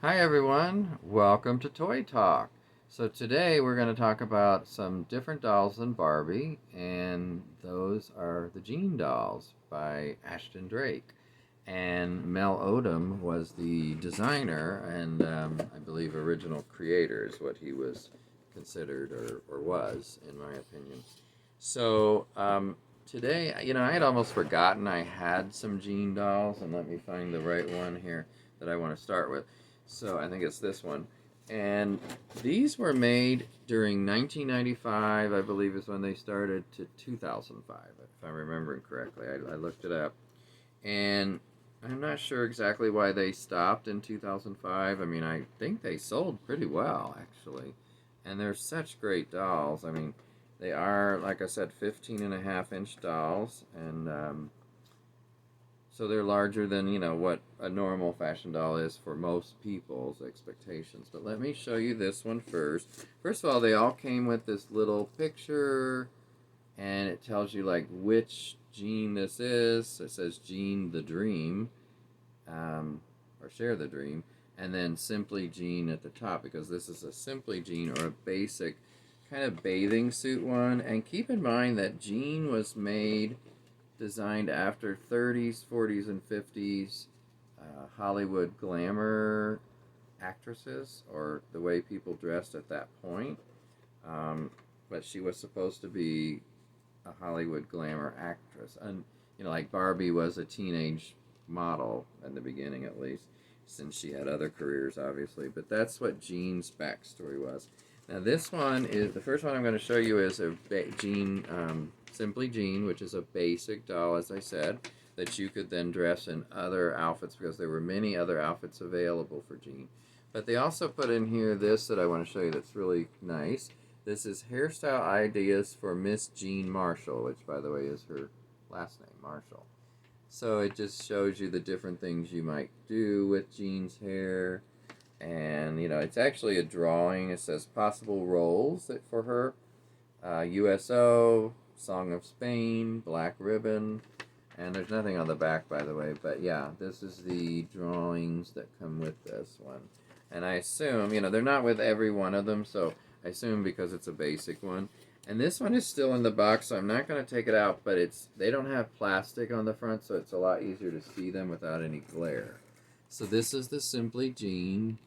Hi everyone, welcome to Toy Talk. So today we're going to talk about some different dolls than Barbie, and those are the Jean dolls by Ashton Drake. And Mel Odom was the designer and I believe original creator is what he was considered or was, in my opinion. So today, I had almost forgotten I had some Jean dolls, and let me find the right one here that I want to start with. So I think it's this one. And these were made during 1995, I believe is when they started, to 2005, if I'm remembering correctly. I looked it up. And I'm not sure exactly why they stopped in 2005. I mean, I think they sold pretty well, actually. And they're such great dolls. I mean, they are, like I said, 15.5-inch dolls. And so they're larger than, what a normal fashion doll is for most people's expectations. But let me show you this one first. First of all, they all came with this little picture, and it tells you, like, which Jean this is. It says Jean the Dream, or Share the Dream, and then Simply Jean at the top, because this is a Simply Jean, or a basic kind of bathing suit one. And keep in mind that Jean was designed after 30s, 40s, and 50s Hollywood glamour actresses, or the way people dressed at that point. But she was supposed to be a Hollywood glamour actress. And, like Barbie was a teenage model in the beginning, at least, since she had other careers, obviously. But that's what Jean's backstory was. Now, this one is the first one I'm going to show you is a Jean, Simply Jean, which is a basic doll, as I said, that you could then dress in other outfits, because there were many other outfits available for Jean. But they also put in here this that I want to show you that's really nice. This is Hairstyle Ideas for Miss Jean Marshall, which, by the way, is her last name, Marshall. So it just shows you the different things you might do with Jean's hair. And, it's actually a drawing. It says possible roles for her. USO, Song of Spain, Black Ribbon. And there's nothing on the back, by the way. But, yeah, this is the drawings that come with this one. And I assume, they're not with every one of them, so I assume because it's a basic one. And this one is still in the box, so I'm not going to take it out, but they don't have plastic on the front, so it's a lot easier to see them without any glare. So this is the Simply Jean.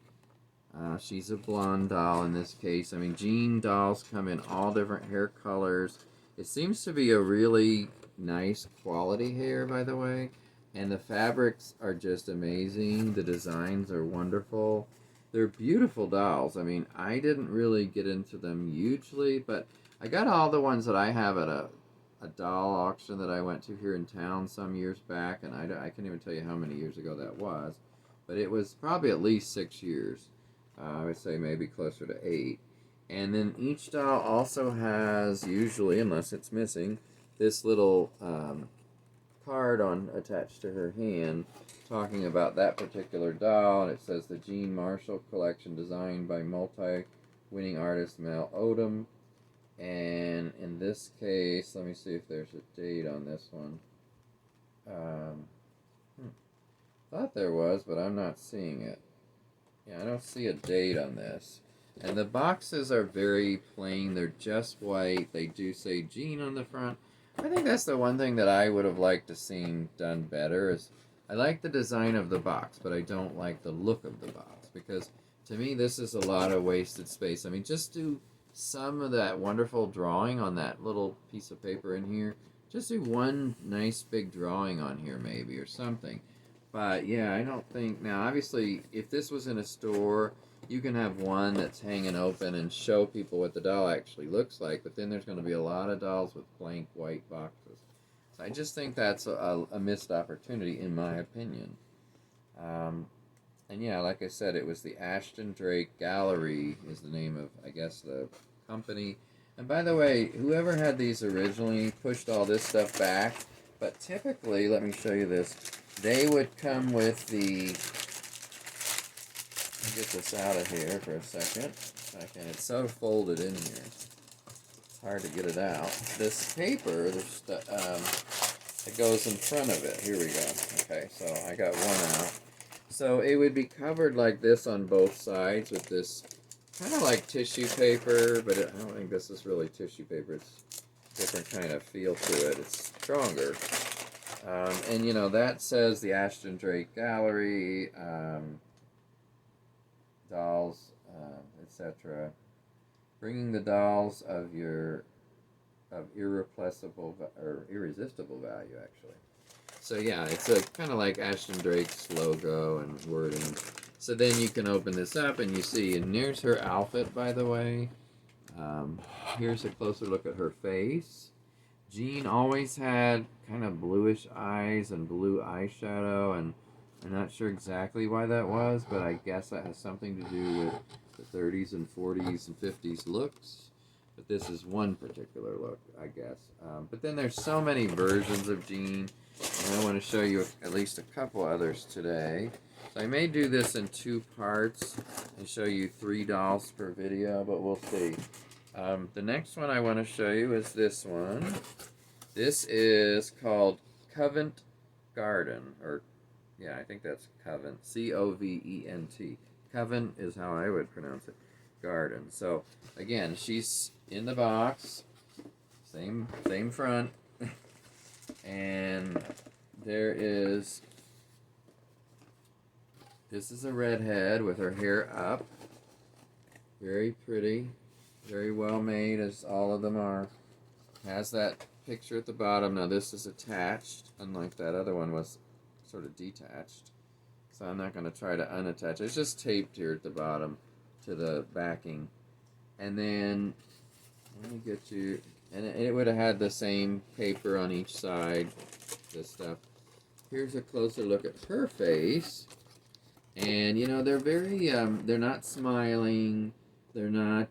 She's a blonde doll in this case. I mean, Jean dolls come in all different hair colors. It seems to be a really nice quality hair, by the way. And the fabrics are just amazing. The designs are wonderful. They're beautiful dolls. I mean, I didn't really get into them hugely, but I got all the ones that I have at a doll auction that I went to here in town some years back, and I can't even tell you how many years ago that was, but it was probably at least 6 years. I would say maybe closer to 8. And then each doll also has, usually, unless it's missing, this little card attached to her hand talking about that particular doll. And it says the Jean Marshall collection designed by multi-winning artist Mel Odom. And in this case, let me see if there's a date on this one. Thought there was, but I'm not seeing it. Yeah, I don't see a date on this. And the boxes are very plain. They're just white. They do say Jean on the front. I think that's the one thing that I would have liked to seen done better is I like the design of the box, but I don't like the look of the box, because to me this is a lot of wasted space. I mean, just do some of that wonderful drawing on that little piece of paper in here. Just do one nice big drawing on here maybe, or something. But yeah, I don't think, now obviously if this was in a store, you can have one that's hanging open and show people what the doll actually looks like, but then there's going to be a lot of dolls with blank white boxes. So I just think that's a missed opportunity, in my opinion. And yeah, like I said, it was the Ashton Drake Gallery is the name of, I guess, the company. And by the way, whoever had these originally pushed all this stuff back, but typically, let me show you this, they would come with the, I'll get this out of here for a second. It's so folded in here. It's hard to get it out. This paper, it goes in front of it. Here we go. Okay, so I got one out. So it would be covered like this on both sides with this kind of like tissue paper, but I don't think this is really tissue paper. It's a different kind of feel to it. It's stronger. And you know, that says the Ashton Drake Gallery, dolls, etc. Bringing the dolls of irreplaceable or irresistible value, actually. So yeah, it's a kind of like Ashton Drake's logo and wording. So then you can open this up and you see, and here's her outfit, by the way. Um, Here's a closer look at her face. Jean always had kind of bluish eyes and blue eyeshadow, and I'm not sure exactly why that was, but I guess that has something to do with the 30s and 40s and 50s looks. But this is one particular look, I guess. But then there's so many versions of Jean, and I want to show you at least a couple others today. So I may do this in 2 parts and show you 3 dolls per video, but we'll see. The next one I want to show you is this one. This is called Covent Garden, or yeah, I think that's Covent, C-O-V-E-N-T. Covent is how I would pronounce it. Garden. So again, she's in the box, same front, and this is a redhead with her hair up, very pretty, very well made, as all of them are. Has that picture at the bottom. Now this is attached, unlike that other one was sort of detached. So I'm not going to try to unattach it. It's just taped here at the bottom to the backing. And then, let me get you, and it would have had the same paper on each side, this stuff. Here's a closer look at her face. And, you know, they're very, they're not smiling, they're not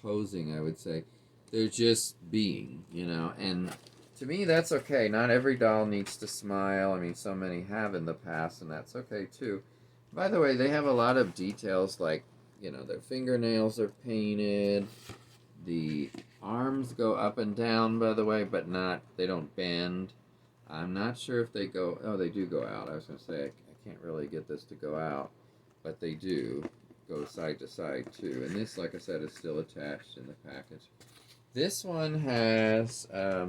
posing, I would say. They're just being, you know, and to me that's okay. Not every doll needs to smile. I mean, so many have in the past, and that's okay too. By the way, they have a lot of details, like, you know, their fingernails are painted, the arms go up and down, by the way, but they don't bend. I'm not sure if they go, oh, they do go out. I was going to say, I can't really get this to go out, but they do go side to side too. And this, like I said, is still attached in the package. This one has a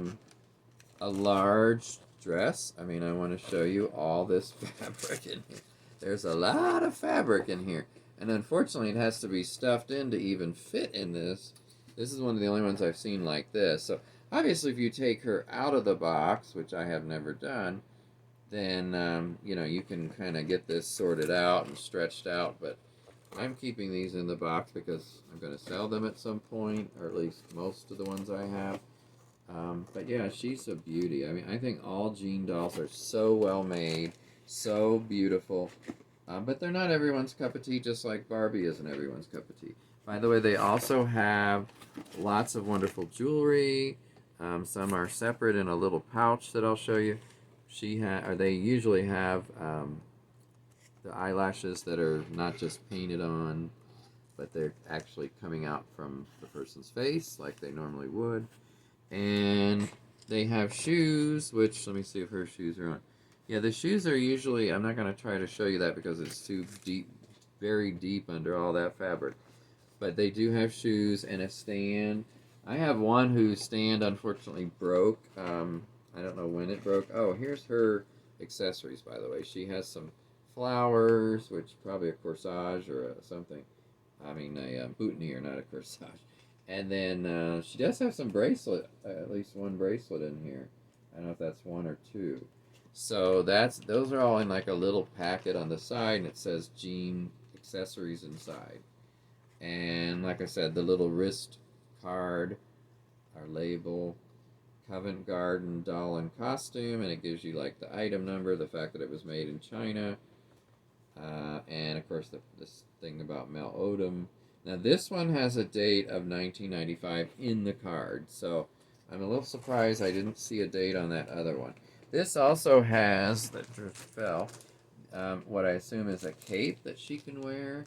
large dress. I mean, I want to show you all this fabric in here. There's a lot of fabric in here. And unfortunately, it has to be stuffed in to even fit in this. This is one of the only ones I've seen like this. So obviously, if you take her out of the box, which I have never done, then, you know, you can kind of get this sorted out and stretched out. But I'm keeping these in the box because I'm going to sell them at some point, or at least most of the ones I have. But yeah, she's a beauty. I mean, I think all Jean dolls are so well made, so beautiful. But they're not everyone's cup of tea, just like Barbie isn't everyone's cup of tea. By the way, they also have lots of wonderful jewelry. Some are separate in a little pouch that I'll show you. They usually have the eyelashes that are not just painted on, but they're actually coming out from the person's face like they normally would. And they have shoes, which, let me see if her shoes are on. Yeah, the shoes are usually, I'm not going to try to show you that because it's too deep, very deep under all that fabric. But they do have shoes and a stand. I have one whose stand unfortunately broke. I don't know when it broke. Oh, here's her accessories, by the way. She has some flowers, which probably a corsage or something. I mean, a boutonniere, not a corsage. And then she does have some bracelet, at least one bracelet in here. I don't know if that's 1 or 2. So those are all in like a little packet on the side, and it says Jean accessories inside. And like I said, the little wrist card, our label, Covent Garden doll and costume, and it gives you like the item number, the fact that it was made in China, and of course this thing about Mel Odom. Now this one has a date of 1995 in the card, so I'm a little surprised I didn't see a date on that other one. This also has, that just fell, what I assume is a cape that she can wear,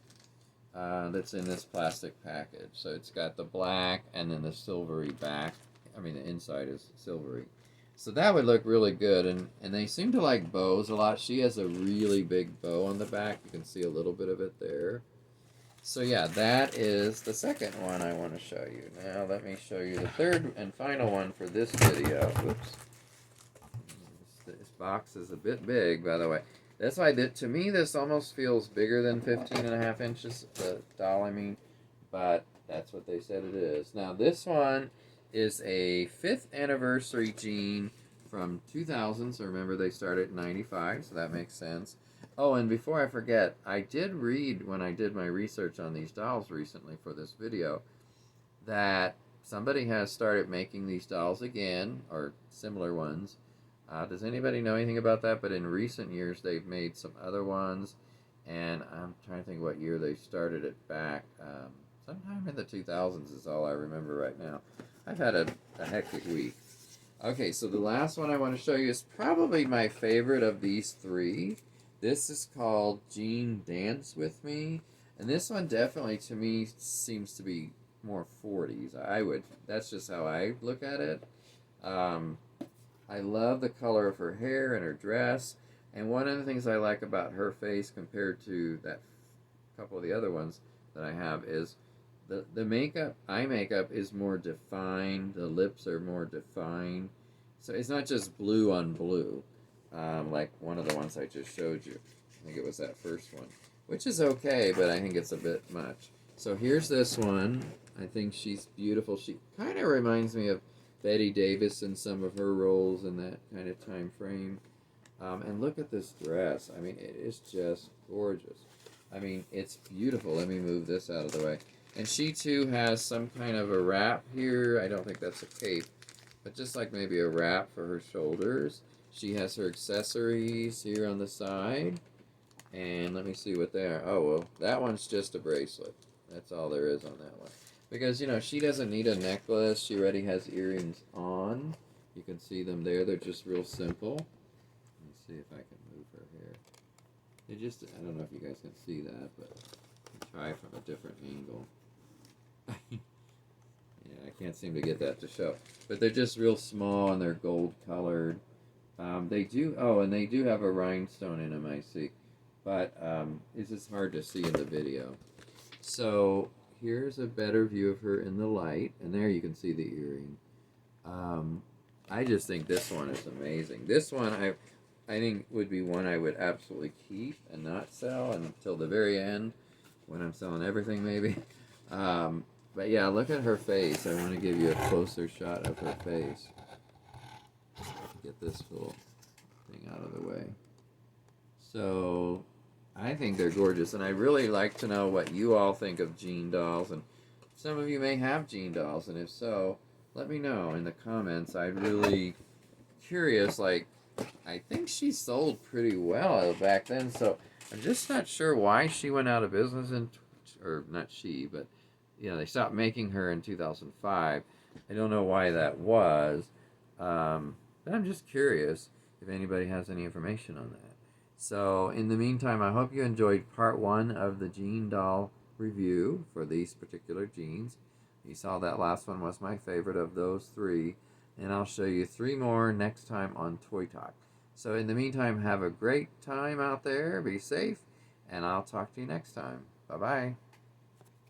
that's in this plastic package. So it's got the black and then the silvery back. I mean, the inside is silvery. So that would look really good, and they seem to like bows a lot. She has a really big bow on the back. You can see a little bit of it there. So yeah, that is the second one I want to show you. Now let me show you the third and final one for this video. Oops. This box is a bit big, by the way. That's why, to me, this almost feels bigger than 15.5 inches, the doll, I mean, but that's what they said it is. Now, this one is a 5th anniversary jean from 2000, so remember they started in 95, so that makes sense. Oh, and before I forget, I did read when I did my research on these dolls recently for this video that somebody has started making these dolls again, or similar ones. Does anybody know anything about that? But in recent years, they've made some other ones, and I'm trying to think what year they started it back. Sometime in the 2000s is all I remember right now. I've had a hectic week. Okay, so the last one I want to show you is probably my favorite of these three. This is called Jean Dance With Me, and this one definitely, to me, seems to be more 40s. That's just how I look at it. I love the color of her hair and her dress, and one of the things I like about her face compared to that couple of the other ones that I have is the makeup, eye makeup is more defined, the lips are more defined, so it's not just blue on blue, like one of the ones I just showed you. I think it was that first one, which is okay, but I think it's a bit much. So here's this one. I think she's beautiful. She kind of reminds me of Betty Davis in some of her roles in that kind of time frame. And look at this dress. I mean, it is just gorgeous. I mean, it's beautiful. Let me move this out of the way. And she, too, has some kind of a wrap here. I don't think that's a cape, but just like maybe a wrap for her shoulders. She has her accessories here on the side. And let me see what they are. Oh, well, that one's just a bracelet. That's all there is on that one. Because, you know, she doesn't need a necklace. She already has earrings on. You can see them there. They're just real simple. Let me see if I can move her hair. I don't know if you guys can see that, but I'll try from a different angle. Yeah, I can't seem to get that to show. But they're just real small, and they're gold colored. And they do have a rhinestone in them, I see. But it's just hard to see in the video. So here's a better view of her in the light, and there you can see the earring. I just think this one is amazing. This one I think would be one I would absolutely keep and not sell until the very end, when I'm selling everything maybe. But yeah, look at her face. I want to give you a closer shot of her face. Get this little thing out of the way. So I think they're gorgeous, and I really like to know what you all think of Jean dolls, and some of you may have Jean dolls, and if so, let me know in the comments. I'm really curious. Like, I think she sold pretty well back then, so I'm just not sure why she went out of business or not she, but you know, they stopped making her in 2005. I don't know why that was, but I'm just curious if anybody has any information on that. So, in the meantime, I hope you enjoyed part 1 of the Jean doll review for these particular jeans. You saw that last one was my favorite of those 3, and I'll show you 3 more next time on Toy Talk. So, in the meantime, have a great time out there, be safe, and I'll talk to you next time. Bye-bye.